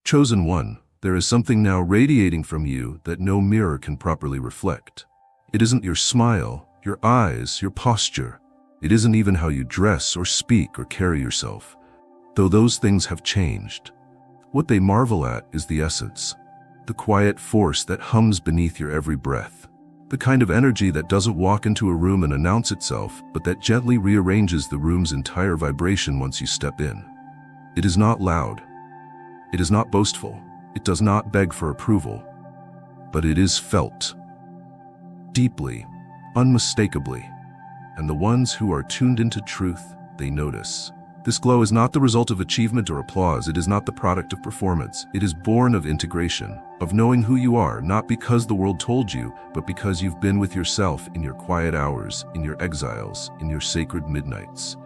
Chosen one, there is something now radiating from you that no mirror can properly reflect. It isn't your smile, your eyes, your posture. It isn't even how you dress or speak or carry yourself, though those things have changed. What they marvel at is the essence, the quiet force that hums beneath your every breath, the kind of energy that doesn't walk into a room and announce itself, but that gently rearranges the room's entire vibration once you step in. It is not loud. It is not boastful. It does not beg for approval, but it is felt deeply, unmistakably, and the ones who are tuned into truth, they notice. This glow is not the result of achievement or applause. It is not the product of performance. It is born of integration, of knowing who you are, not because the world told you, but because you've been with yourself in your quiet hours, in your exiles, in your sacred midnights.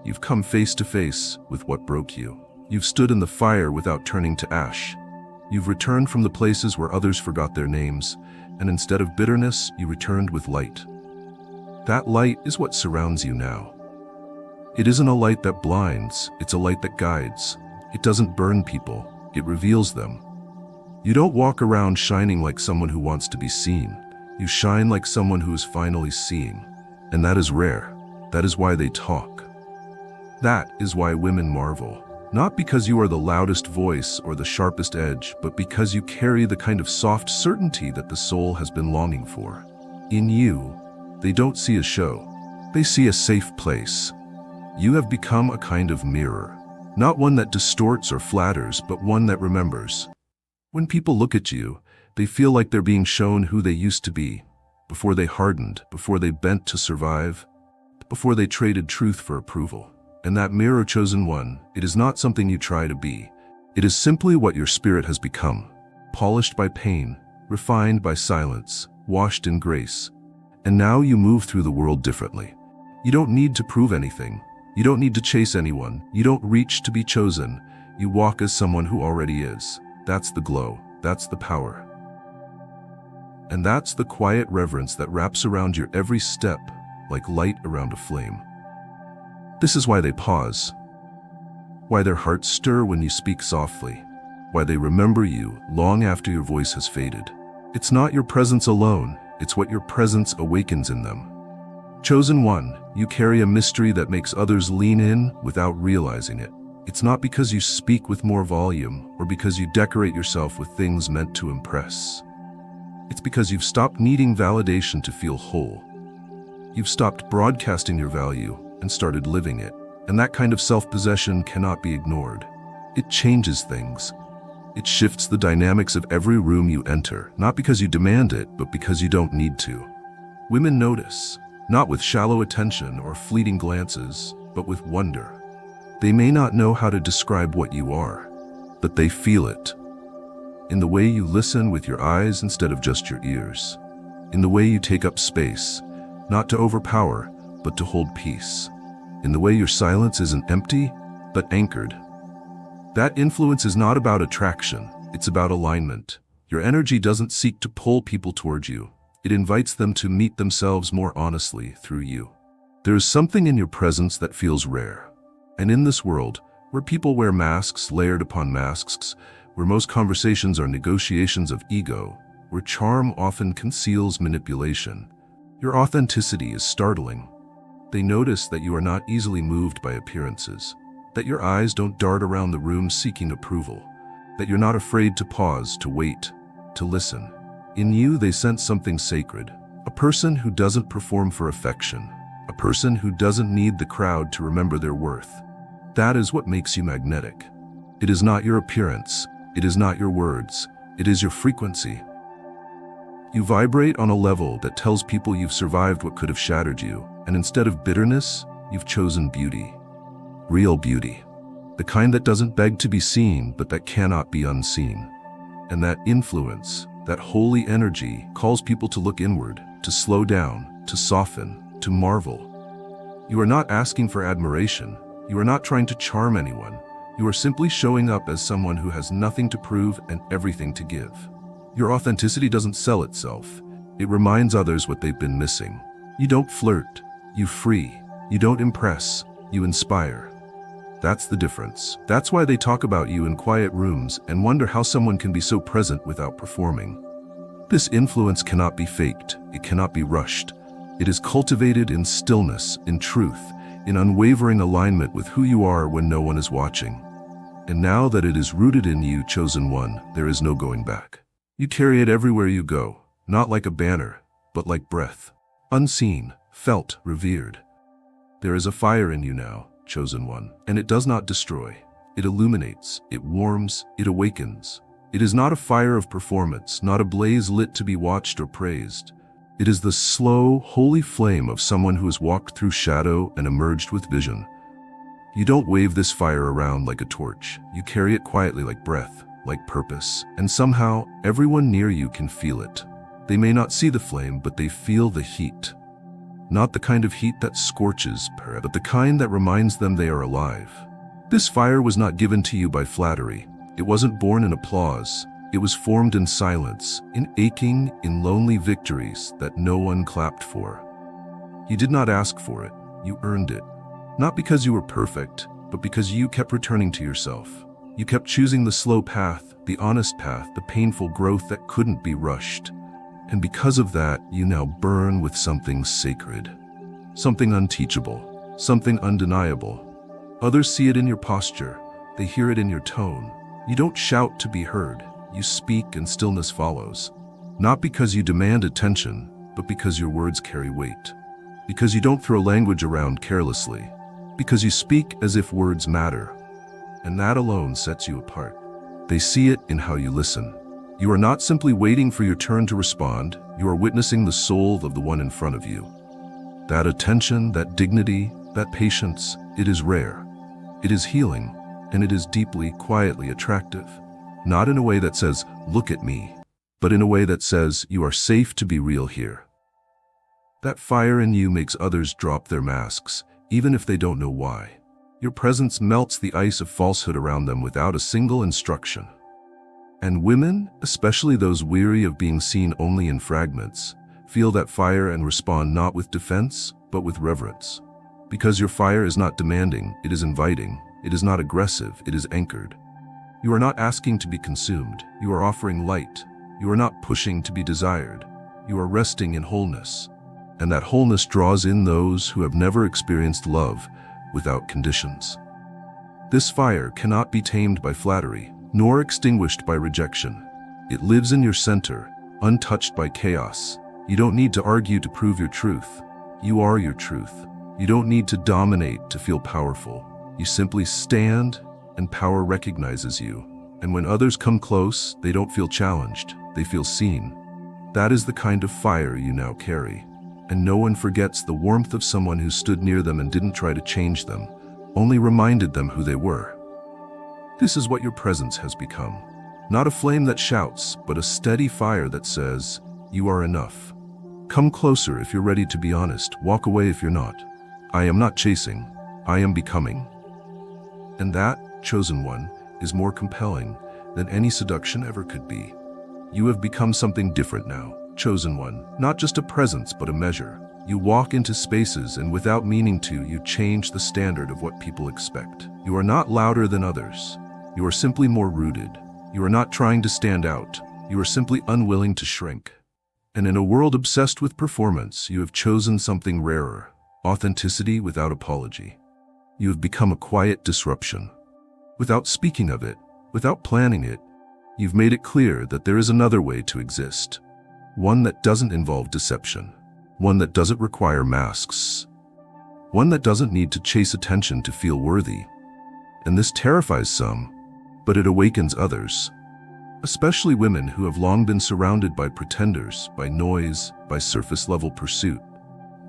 You've come face to face with what broke you. You've stood in the fire without turning to ash. You've returned from the places where others forgot their names, and instead of bitterness, you returned with light. That light is what surrounds you now. It isn't a light that blinds, it's a light that guides. It doesn't burn people, it reveals them. You don't walk around shining like someone who wants to be seen. You shine like someone who is finally seeing. And that is rare. That is why they talk. That is why women marvel. Not because you are the loudest voice or the sharpest edge, but because you carry the kind of soft certainty that the soul has been longing for. In you, they don't see a show. They see a safe place. You have become a kind of mirror. Not one that distorts or flatters, but one that remembers. When people look at you, they feel like they're being shown who they used to be, before they hardened, before they bent to survive, before they traded truth for approval. And that mirror, chosen one, it is not something you try to be. It is simply what your spirit has become, polished by pain, refined by silence, washed in grace. And now you move through the world differently. You don't need to prove anything. You don't need to chase anyone. You don't reach to be chosen. You walk as someone who already is. That's the glow. That's the power. And that's the quiet reverence that wraps around your every step like light around a flame. This is why they pause, why their hearts stir when you speak softly, why they remember you long after your voice has faded. It's not your presence alone, it's what your presence awakens in them. Chosen one, you carry a mystery that makes others lean in without realizing it. It's not because you speak with more volume or because you decorate yourself with things meant to impress. It's because you've stopped needing validation to feel whole. You've stopped broadcasting your value and started living it. And that kind of self-possession cannot be ignored. It changes things. It shifts the dynamics of every room you enter, not because you demand it, but because you don't need to. Women notice, not with shallow attention or fleeting glances, but with wonder. They may not know how to describe what you are, but they feel it. In the way you listen with your eyes instead of just your ears. In the way you take up space, not to overpower, but to hold peace. In the way your silence isn't empty, but anchored. That influence is not about attraction, it's about alignment. Your energy doesn't seek to pull people toward you. It invites them to meet themselves more honestly through you. There is something in your presence that feels rare. And in this world, where people wear masks layered upon masks, where most conversations are negotiations of ego, where charm often conceals manipulation, your authenticity is startling. They notice that you are not easily moved by appearances, that your eyes don't dart around the room seeking approval, that you're not afraid to pause, to wait, to listen. In you, they sense something sacred, a person who doesn't perform for affection, a person who doesn't need the crowd to remember their worth. That is what makes you magnetic. It is not your appearance, it is not your words, it is your frequency. You vibrate on a level that tells people you've survived what could have shattered you, and instead of bitterness, you've chosen beauty. Real beauty. The kind that doesn't beg to be seen, but that cannot be unseen. And that influence, that holy energy, calls people to look inward, to slow down, to soften, to marvel. You are not asking for admiration. You are not trying to charm anyone. You are simply showing up as someone who has nothing to prove and everything to give. Your authenticity doesn't sell itself. It reminds others what they've been missing. You don't flirt. You free. You don't impress. You inspire. That's the difference. That's why they talk about you in quiet rooms and wonder how someone can be so present without performing. This influence cannot be faked. It cannot be rushed. It is cultivated in stillness, in truth, in unwavering alignment with who you are when no one is watching. And now that it is rooted in you, chosen one, there is no going back. You carry it everywhere you go, not like a banner, but like breath. Unseen, felt, revered. There is a fire in you now, chosen one, and it does not destroy. It illuminates, it warms, it awakens. It is not a fire of performance, not a blaze lit to be watched or praised. It is the slow, holy flame of someone who has walked through shadow and emerged with vision. You don't wave this fire around like a torch. You carry it quietly like breath, like purpose, and somehow everyone near you can feel it. They may not see the flame, but they feel the heat. Not the kind of heat that scorches, but the kind that reminds them they are alive. This fire was not given to you by flattery. It wasn't born in applause. It was formed in silence, in aching, in lonely victories that no one clapped for. You did not ask for it. You earned it. Not because you were perfect, but because you kept returning to yourself. You kept choosing the slow path, the honest path, the painful growth that couldn't be rushed. And because of that, you now burn with something sacred, something unteachable, something undeniable. Others see it in your posture. They hear it in your tone. You don't shout to be heard. You speak and stillness follows. Not because you demand attention, but because your words carry weight. Because you don't throw language around carelessly. Because you speak as if words matter. And that alone sets you apart. They see it in how you listen. You are not simply waiting for your turn to respond. You are witnessing the soul of the one in front of you. That attention, that dignity, that patience, it is rare. It is healing, and it is deeply, quietly attractive. Not in a way that says, "Look at me," but in a way that says, "You are safe to be real here." That fire in you makes others drop their masks, even if they don't know why. Your presence melts the ice of falsehood around them without a single instruction. And women, especially those weary of being seen only in fragments, feel that fire and respond not with defense, but with reverence. Because your fire is not demanding, it is inviting. It is not aggressive, it is anchored. You are not asking to be consumed. You are offering light. You are not pushing to be desired. You are resting in wholeness. And that wholeness draws in those who have never experienced love without conditions. This fire cannot be tamed by flattery, nor extinguished by rejection. It lives in your center, untouched by chaos. You don't need to argue to prove your truth. You are your truth. You don't need to dominate to feel powerful. You simply stand, and power recognizes you. And when others come close, they don't feel challenged. They feel seen. That is the kind of fire you now carry. And no one forgets the warmth of someone who stood near them and didn't try to change them, only reminded them who they were. This is what your presence has become. Not a flame that shouts, but a steady fire that says, "You are enough." Come closer if you're ready to be honest. Walk away if you're not. I am not chasing. I am becoming. And that, chosen one, is more compelling than any seduction ever could be. You have become something different now, chosen one. Not just a presence, but a measure. You walk into spaces and without meaning to, you change the standard of what people expect. You are not louder than others. You are simply more rooted. You are not trying to stand out. You are simply unwilling to shrink. And in a world obsessed with performance, you have chosen something rarer, authenticity without apology. You have become a quiet disruption. Without speaking of it, without planning it, you've made it clear that there is another way to exist. One that doesn't involve deception. One that doesn't require masks. One that doesn't need to chase attention to feel worthy. And this terrifies some, but it awakens others. Especially women who have long been surrounded by pretenders, by noise, by surface-level pursuit.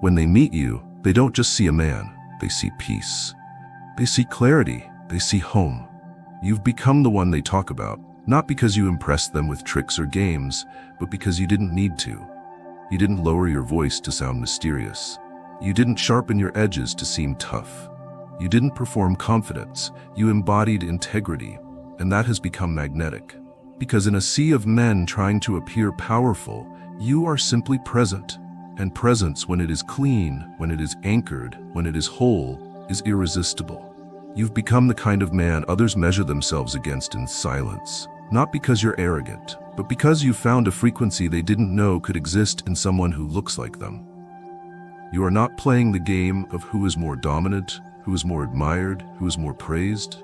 When they meet you, they don't just see a man, they see peace. They see clarity, they see home. You've become the one they talk about, not because you impressed them with tricks or games, but because you didn't need to. You didn't lower your voice to sound mysterious. You didn't sharpen your edges to seem tough. You didn't perform confidence, you embodied integrity, and that has become magnetic. Because in a sea of men trying to appear powerful, you are simply present. And presence, when it is clean, when it is anchored, when it is whole, is irresistible. You've become the kind of man others measure themselves against in silence, not because you're arrogant, but because you found a frequency they didn't know could exist in someone who looks like them. You are not playing the game of who is more dominant, who is more admired, who is more praised.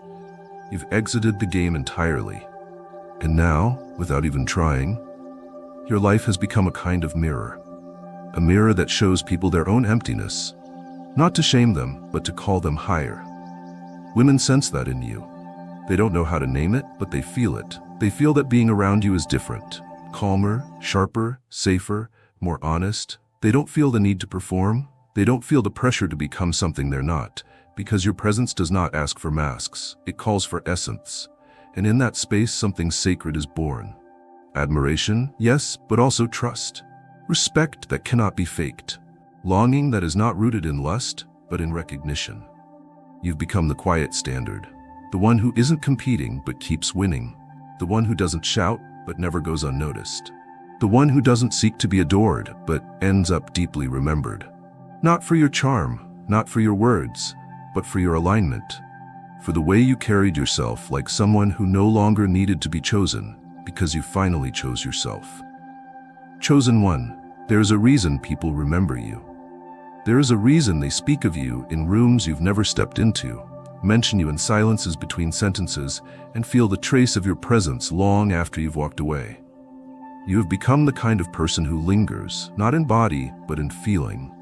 You've exited the game entirely. And now, without even trying, your life has become a kind of mirror. A mirror that shows people their own emptiness, not to shame them, but to call them higher. Women sense that in you. They don't know how to name it, but they feel it. They feel that being around you is different, calmer, sharper, safer, more honest. They don't feel the need to perform. They don't feel the pressure to become something they're not, because your presence does not ask for masks. It calls for essence. And in that space, something sacred is born. Admiration, yes, but also trust. Respect that cannot be faked. Longing that is not rooted in lust, but in recognition. You've become the quiet standard. The one who isn't competing, but keeps winning. The one who doesn't shout, but never goes unnoticed. The one who doesn't seek to be adored, but ends up deeply remembered. Not for your charm, not for your words, but for your alignment. For the way you carried yourself like someone who no longer needed to be chosen, because you finally chose yourself. Chosen one, there is a reason people remember you. There is a reason they speak of you in rooms you've never stepped into, mention you in silences between sentences, and feel the trace of your presence long after you've walked away. You have become the kind of person who lingers, not in body, but in feeling.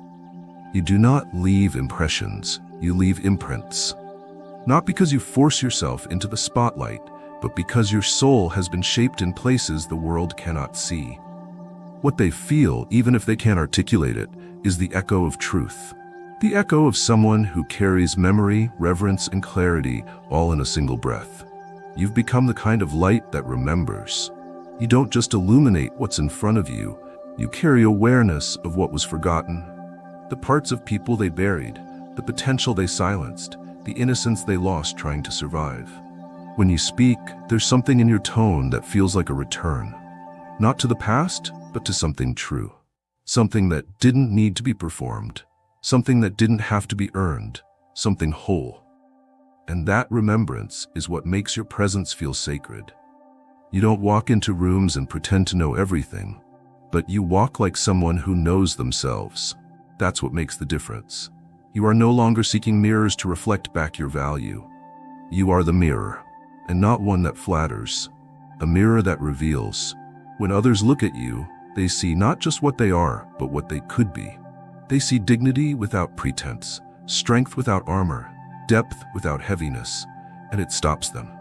You do not leave impressions, you leave imprints. Not because you force yourself into the spotlight, but because your soul has been shaped in places the world cannot see. What they feel, even if they can't articulate it, is the echo of truth. The echo of someone who carries memory, reverence, and clarity all in a single breath. You've become the kind of light that remembers. You don't just illuminate what's in front of you, you carry awareness of what was forgotten. The parts of people they buried, the potential they silenced, the innocence they lost trying to survive. When you speak, there's something in your tone that feels like a return. Not to the past, but to something true. Something that didn't need to be performed. Something that didn't have to be earned. Something whole. And that remembrance is what makes your presence feel sacred. You don't walk into rooms and pretend to know everything, but you walk like someone who knows themselves. That's what makes the difference. You are no longer seeking mirrors to reflect back your value. You are the mirror, and not one that flatters. A mirror that reveals. When others look at you, they see not just what they are, but what they could be. They see dignity without pretense, strength without armor, depth without heaviness, and it stops them.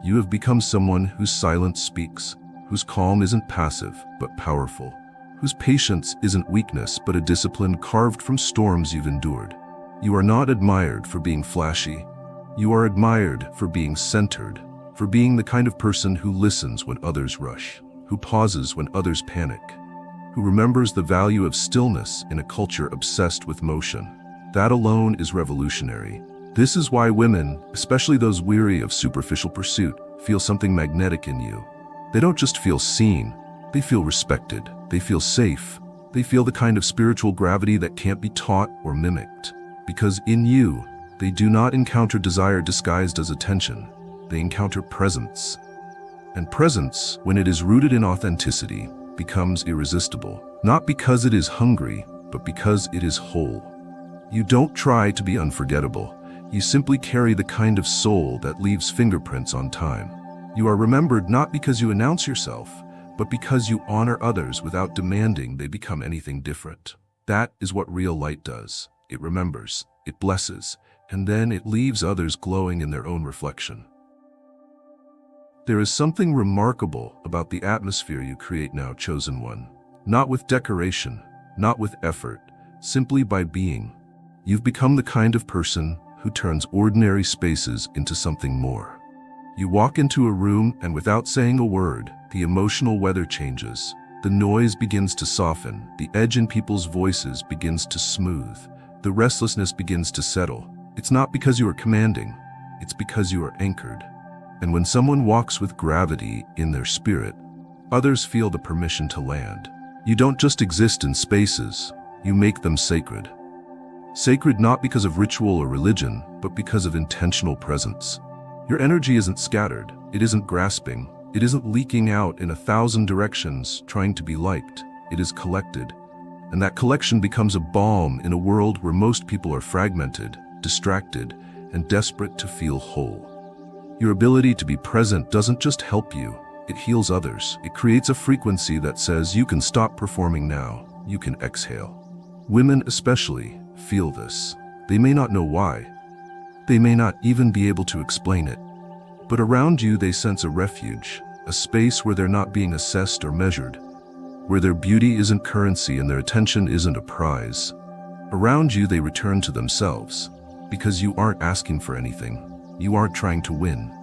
You have become someone whose silence speaks, whose calm isn't passive, but powerful, whose patience isn't weakness, but a discipline carved from storms you've endured. You are not admired for being flashy. You are admired for being centered, for being the kind of person who listens when others rush, who pauses when others panic, who remembers the value of stillness in a culture obsessed with motion. That alone is revolutionary. This is why women, especially those weary of superficial pursuit, feel something magnetic in you. They don't just feel seen, they feel respected, they feel safe, they feel the kind of spiritual gravity that can't be taught or mimicked. Because in you, they do not encounter desire disguised as attention, they encounter presence. And presence, when it is rooted in authenticity, becomes irresistible, not because it is hungry, but because it is whole. You don't try to be unforgettable. You simply carry the kind of soul that leaves fingerprints on time. You are remembered not because you announce yourself, but because you honor others without demanding they become anything different. That is what real light does. It remembers, it blesses, and then it leaves others glowing in their own reflection. There is something remarkable about the atmosphere you create now, chosen one. Not with decoration, not with effort, simply by being. You've become the kind of person who turns ordinary spaces into something more. You walk into a room and without saying a word, the emotional weather changes. The noise begins to soften, the edge in people's voices begins to smooth, the restlessness begins to settle. It's not because you are commanding, it's because you are anchored. And when someone walks with gravity in their spirit, others feel the permission to land. You don't just exist in spaces, you make them sacred. Sacred not because of ritual or religion, but because of intentional presence. Your energy isn't scattered, it isn't grasping, it isn't leaking out in 1,000 directions trying to be liked. It is collected. And that collection becomes a balm in a world where most people are fragmented, distracted, and desperate to feel whole. Your ability to be present doesn't just help you, it heals others. It creates a frequency that says you can stop performing now, you can exhale. Women especially feel this. They may not know why. They may not even be able to explain it. But around you they sense a refuge, a space where they're not being assessed or measured, where their beauty isn't currency and their attention isn't a prize. Around you they return to themselves, because you aren't asking for anything. You aren't trying to win.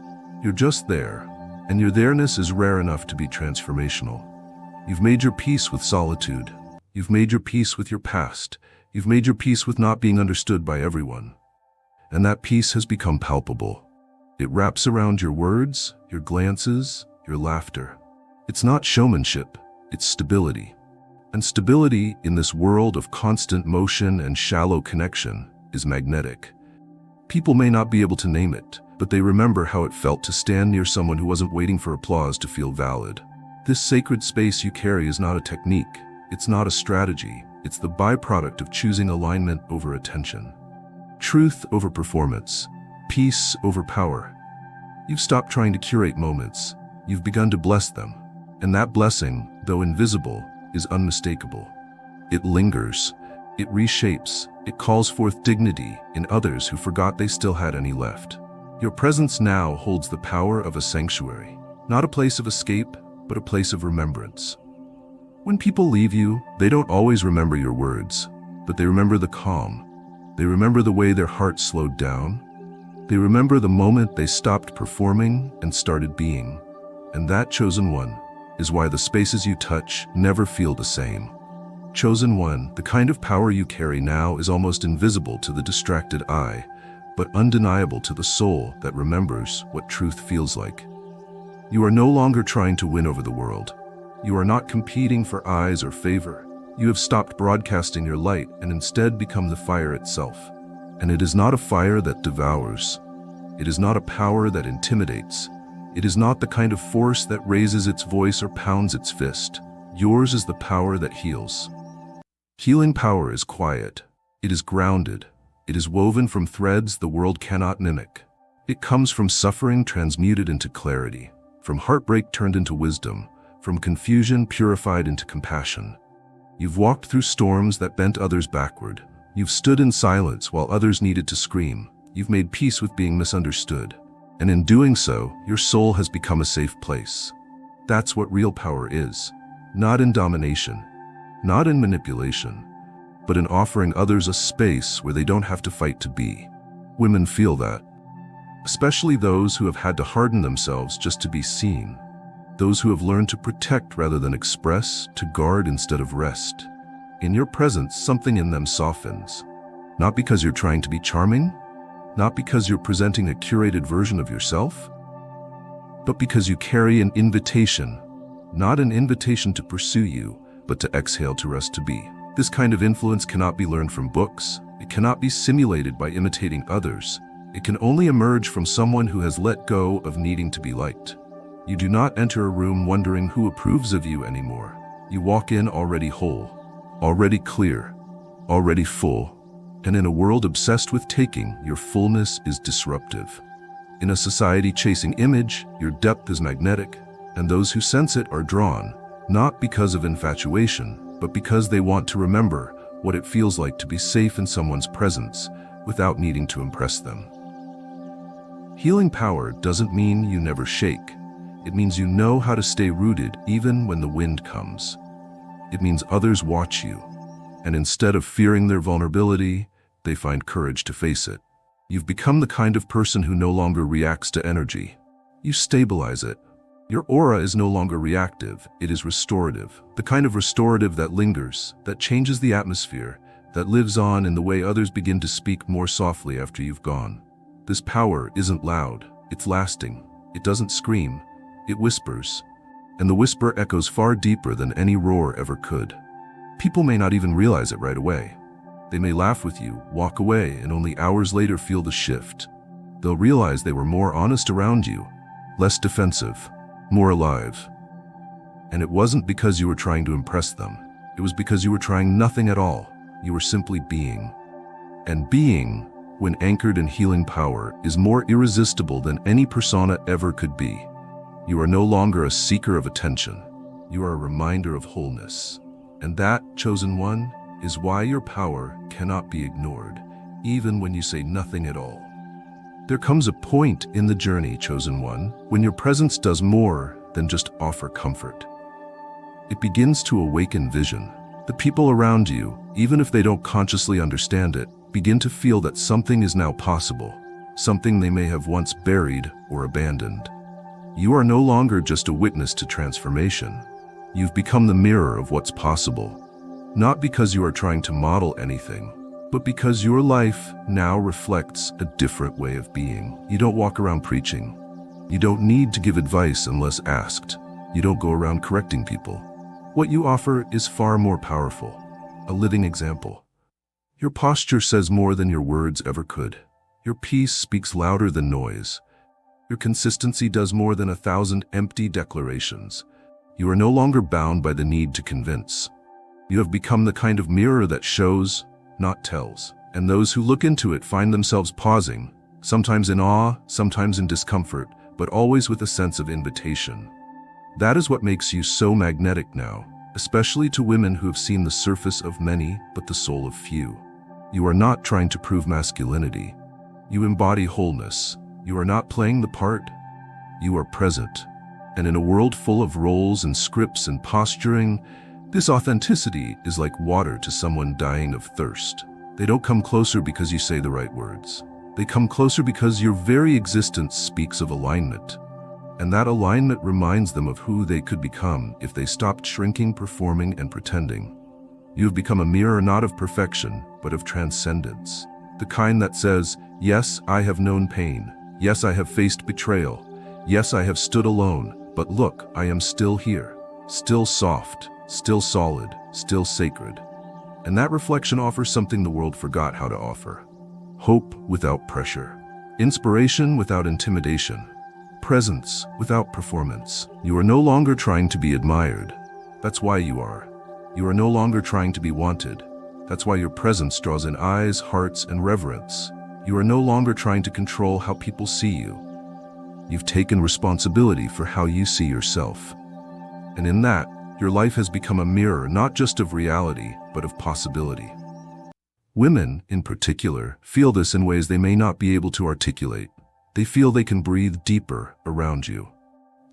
You're just there, and your there-ness is rare enough to be transformational. You've made your peace with solitude. You've made your peace with your past. You've made your peace with not being understood by everyone. And that peace has become palpable. It wraps around your words, your glances, your laughter. It's not showmanship, it's stability. And stability in this world of constant motion and shallow connection is magnetic. People may not be able to name it, but they remember how it felt to stand near someone who wasn't waiting for applause to feel valid. This sacred space you carry is not a technique, it's not a strategy, it's the byproduct of choosing alignment over attention. Truth over performance, peace over power. You've stopped trying to curate moments, you've begun to bless them. And that blessing, though invisible, is unmistakable. It lingers, it reshapes, it calls forth dignity in others who forgot they still had any left. Your presence now holds the power of a sanctuary, not a place of escape, but a place of remembrance. When people leave you, they don't always remember your words, but they remember the calm. They remember the way their heart slowed down. They remember the moment they stopped performing and started being. And that chosen one is why the spaces you touch never feel the same. Chosen one, the kind of power you carry now is almost invisible to the distracted eye, but undeniable to the soul that remembers what truth feels like. You are no longer trying to win over the world. You are not competing for eyes or favor. You have stopped broadcasting your light and instead become the fire itself. And it is not a fire that devours. It is not a power that intimidates. It is not the kind of force that raises its voice or pounds its fist. Yours is the power that heals. Healing power is quiet. It is grounded. It is woven from threads the world cannot mimic. It comes from suffering transmuted into clarity, from heartbreak turned into wisdom, from confusion purified into compassion. You've walked through storms that bent others backward. You've stood in silence while others needed to scream. You've made peace with being misunderstood. And in doing so, your soul has become a safe place. That's what real power is. Not in domination, not in manipulation, but in offering others a space where they don't have to fight to be. Women feel that, especially those who have had to harden themselves just to be seen. Those who have learned to protect rather than express, to guard instead of rest. In your presence, something in them softens. Not because you're trying to be charming, not because you're presenting a curated version of yourself, but because you carry an invitation, not an invitation to pursue you, but to exhale to rest to be. This kind of influence cannot be learned from books. It cannot be simulated by imitating others. It can only emerge from someone who has let go of needing to be liked. You do not enter a room wondering who approves of you anymore. You walk in already whole, already clear, already full. And in a world obsessed with taking, your fullness is disruptive. In a society chasing image, your depth is magnetic, and those who sense it are drawn, not because of infatuation, but because they want to remember what it feels like to be safe in someone's presence without needing to impress them. Healing power doesn't mean you never shake. It means you know how to stay rooted even when the wind comes. It means others watch you, and instead of fearing their vulnerability, they find courage to face it. You've become the kind of person who no longer reacts to energy. You stabilize it. Your aura is no longer reactive, it is restorative. The kind of restorative that lingers, that changes the atmosphere, that lives on in the way others begin to speak more softly after you've gone. This power isn't loud, it's lasting. It doesn't scream, it whispers. And the whisper echoes far deeper than any roar ever could. People may not even realize it right away. They may laugh with you, walk away, and only hours later feel the shift. They'll realize they were more honest around you, less defensive, more alive. And it wasn't because you were trying to impress them. It was because you were trying nothing at all. You were simply being. And being, when anchored in healing power, is more irresistible than any persona ever could be. You are no longer a seeker of attention. You are a reminder of wholeness. And that, chosen one, is why your power cannot be ignored, even when you say nothing at all. There comes a point in the journey, chosen one, when your presence does more than just offer comfort. It begins to awaken vision. The people around you, even if they don't consciously understand it, begin to feel that something is now possible, something they may have once buried or abandoned. You are no longer just a witness to transformation. You've become the mirror of what's possible. Not because you are trying to model anything, but because your life now reflects a different way of being. You don't walk around preaching. You don't need to give advice unless asked. You don't go around correcting people. What you offer is far more powerful, a living example. Your posture says more than your words ever could. Your peace speaks louder than noise. Your consistency does more than 1,000 empty declarations. You are no longer bound by the need to convince. You have become the kind of mirror that shows, not tells. And those who look into it find themselves pausing, sometimes in awe, sometimes in discomfort, but always with a sense of invitation. That is what makes you so magnetic now, especially to women who have seen the surface of many, but the soul of few. You are not trying to prove masculinity. You embody wholeness. You are not playing the part. You are present. And in a world full of roles and scripts and posturing, this authenticity is like water to someone dying of thirst. They don't come closer because you say the right words. They come closer because your very existence speaks of alignment. And that alignment reminds them of who they could become if they stopped shrinking, performing, and pretending. You have become a mirror not of perfection, but of transcendence. The kind that says, yes, I have known pain. Yes, I have faced betrayal. Yes, I have stood alone. But look, I am still here. Still soft, still solid, still sacred. And that reflection offers something the world forgot how to offer. Hope without pressure. Inspiration without intimidation. Presence without performance. You are no longer trying to be admired. That's why you are. You are no longer trying to be wanted. That's why your presence draws in eyes, hearts, and reverence. You are no longer trying to control how people see you. You've taken responsibility for how you see yourself. And in that, your life has become a mirror not just of reality, but of possibility. Women, in particular, feel this in ways they may not be able to articulate. They feel they can breathe deeper around you.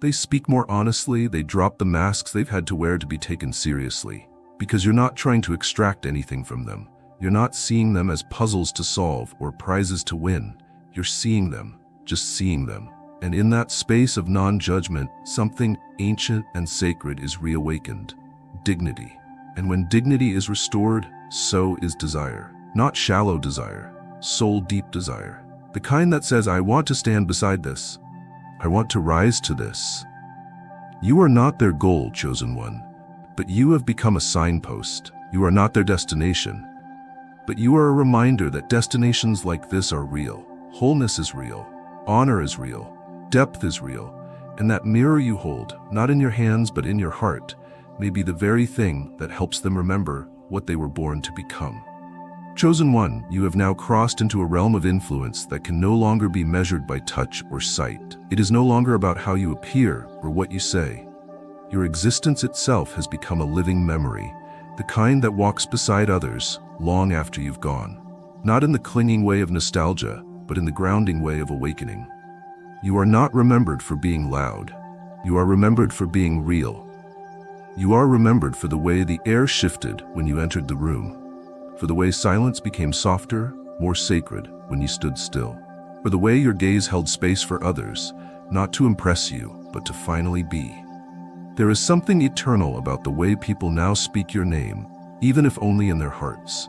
They speak more honestly, they drop the masks they've had to wear to be taken seriously. Because you're not trying to extract anything from them. You're not seeing them as puzzles to solve or prizes to win. You're seeing them, just seeing them. And in that space of non-judgment, something ancient and sacred is reawakened. Dignity. And when dignity is restored, so is desire. Not shallow desire, soul-deep desire. The kind that says, I want to stand beside this. I want to rise to this. You are not their goal, chosen one, but you have become a signpost. You are not their destination, but you are a reminder that destinations like this are real. Wholeness is real. Honor is real. Depth is real. And that mirror you hold, not in your hands but in your heart, may be the very thing that helps them remember what they were born to become. Chosen one, you have now crossed into a realm of influence that can no longer be measured by touch or sight. It is no longer about how you appear or what you say. Your existence itself has become a living memory, the kind that walks beside others long after you've gone. Not in the clinging way of nostalgia, but in the grounding way of awakening. You are not remembered for being loud. You are remembered for being real. You are remembered for the way the air shifted when you entered the room, for the way silence became softer, more sacred when you stood still, for the way your gaze held space for others, not to impress you, but to finally be. There is something eternal about the way people now speak your name, even if only in their hearts.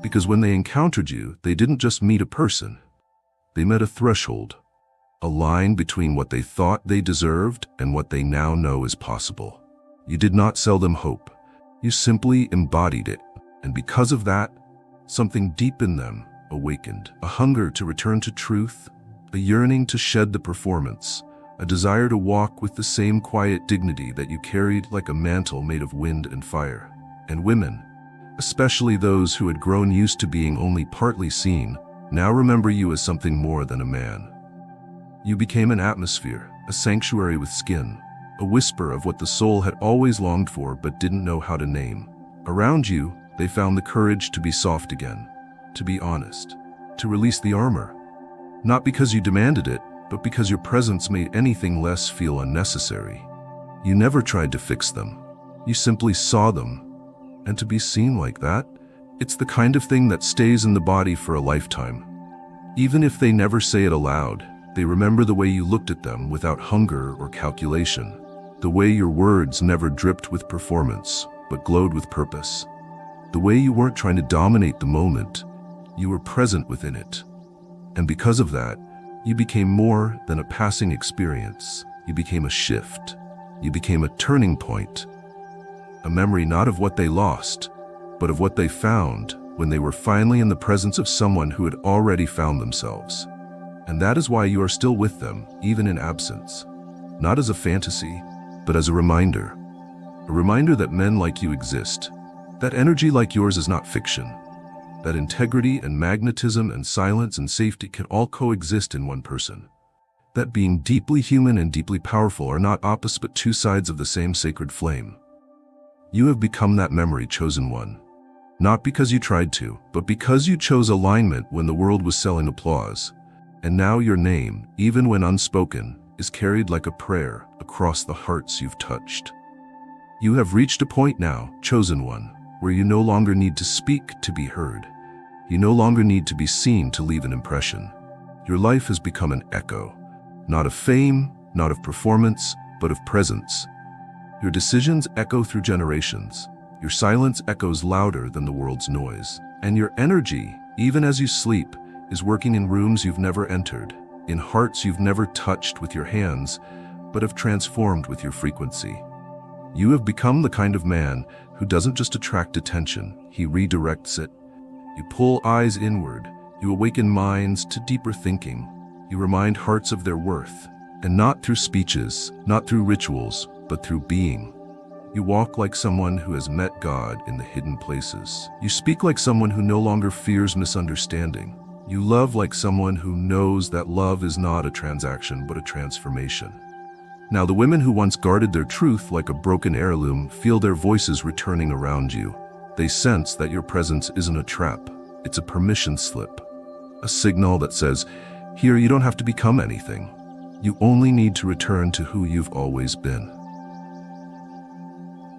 Because when they encountered you, they didn't just meet a person. They met a threshold, a line between what they thought they deserved and what they now know is possible. You did not sell them hope. You simply embodied it. And because of that, Something deep in them awakened, a hunger to return to truth, a yearning to shed the performance, a desire to walk with the same quiet dignity that you carried like a mantle made of wind and fire. And women, especially those who had grown used to being only partly seen, now remember you as something more than a man. You became an atmosphere, a sanctuary with skin, a whisper of what the soul had always longed for but didn't know how to name. Around you, they found the courage to be soft again, to be honest, to release the armor. Not because you demanded it, but because your presence made anything less feel unnecessary. You never tried to fix them. You simply saw them. And to be seen like that, it's the kind of thing that stays in the body for a lifetime. Even if they never say it aloud, they remember the way you looked at them without hunger or calculation. The way your words never dripped with performance, but glowed with purpose. The way you weren't trying to dominate the moment, you were present within it. And because of that, you became more than a passing experience. You became a shift. You became a turning point. A memory not of what they lost, but of what they found when they were finally in the presence of someone who had already found themselves. And that is why you are still with them, even in absence. Not as a fantasy, but as a reminder. A reminder that men like you exist. That energy like yours is not fiction. That integrity and magnetism and silence and safety can all coexist in one person. That being deeply human and deeply powerful are not opposite but two sides of the same sacred flame. You have become that memory, chosen one. Not because you tried to, but because you chose alignment when the world was selling applause. And now your name, even when unspoken, is carried like a prayer across the hearts you've touched. You have reached a point now, chosen one, where you no longer need to speak to be heard. You no longer need to be seen to leave an impression. Your life has become an echo, not of fame, not of performance, but of presence. Your decisions echo through generations. Your silence echoes louder than the world's noise. And your energy, even as you sleep, is working in rooms you've never entered, in hearts you've never touched with your hands, but have transformed with your frequency. You have become the kind of man who doesn't just attract attention, he redirects it. You pull eyes inward, you awaken minds to deeper thinking, you remind hearts of their worth, and not through speeches, not through rituals, but through being. You walk like someone who has met God in the hidden places. You speak like someone who no longer fears misunderstanding. You love like someone who knows that love is not a transaction but a transformation. Now the women who once guarded their truth like a broken heirloom feel their voices returning around you. They sense that your presence isn't a trap, it's a permission slip. A signal that says, here you don't have to become anything. You only need to return to who you've always been.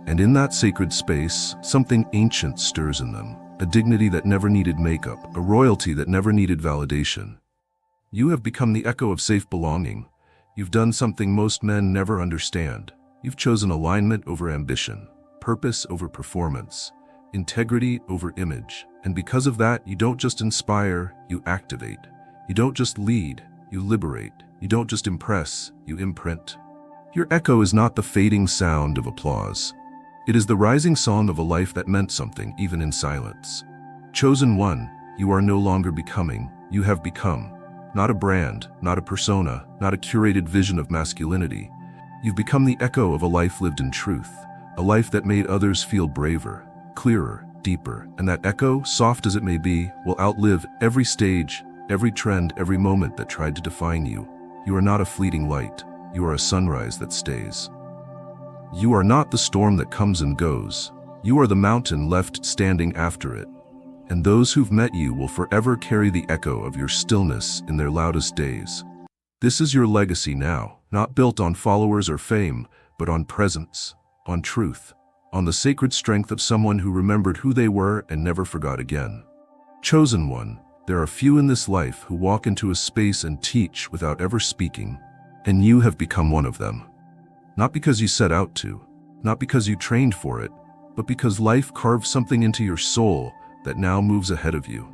And in that sacred space, something ancient stirs in them. A dignity that never needed makeup, a royalty that never needed validation. You have become the echo of safe belonging. You've done something most men never understand. You've chosen alignment over ambition, purpose over performance, integrity over image. And because of that, you don't just inspire, you activate. You don't just lead, you liberate. You don't just impress, you imprint. Your echo is not the fading sound of applause. It is the rising song of a life that meant something, even in silence. Chosen one, you are no longer becoming, you have become. Not a brand, not a persona, not a curated vision of masculinity. You've become the echo of a life lived in truth, a life that made others feel braver, clearer, deeper. And that echo, soft as it may be, will outlive every stage, every trend, every moment that tried to define you. You are not a fleeting light, you are a sunrise that stays. You are not the storm that comes and goes. You are the mountain left standing after it. And those who've met you will forever carry the echo of your stillness in their loudest days. This is your legacy now, not built on followers or fame, but on presence, on truth, on the sacred strength of someone who remembered who they were and never forgot again. Chosen one, there are few in this life who walk into a space and teach without ever speaking, and you have become one of them. Not because you set out to, not because you trained for it, but because life carved something into your soul that now moves ahead of you.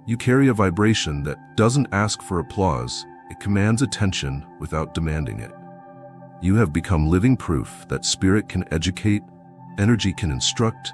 You carry a vibration that doesn't ask for applause, it commands attention without demanding it. You have become living proof that spirit can educate, energy can instruct,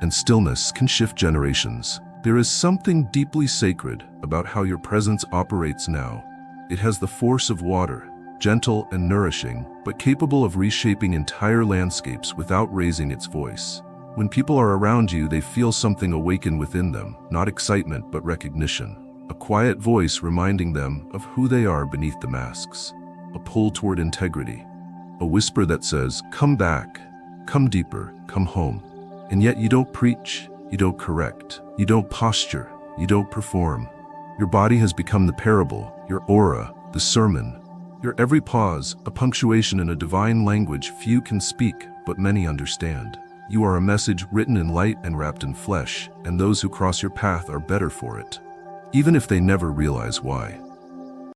and stillness can shift generations. There is something deeply sacred about how your presence operates now. It has the force of water, gentle and nourishing, but capable of reshaping entire landscapes without raising its voice. When people are around you, they feel something awaken within them, not excitement but recognition. A quiet voice reminding them of who they are beneath the masks. A pull toward integrity. A whisper that says, come back, come deeper, come home. And yet you don't preach, you don't correct, you don't posture, you don't perform. Your body has become the parable, your aura, the sermon. Your every pause, a punctuation in a divine language few can speak, but many understand. You are a message written in light and wrapped in flesh, and those who cross your path are better for it, even if they never realize why.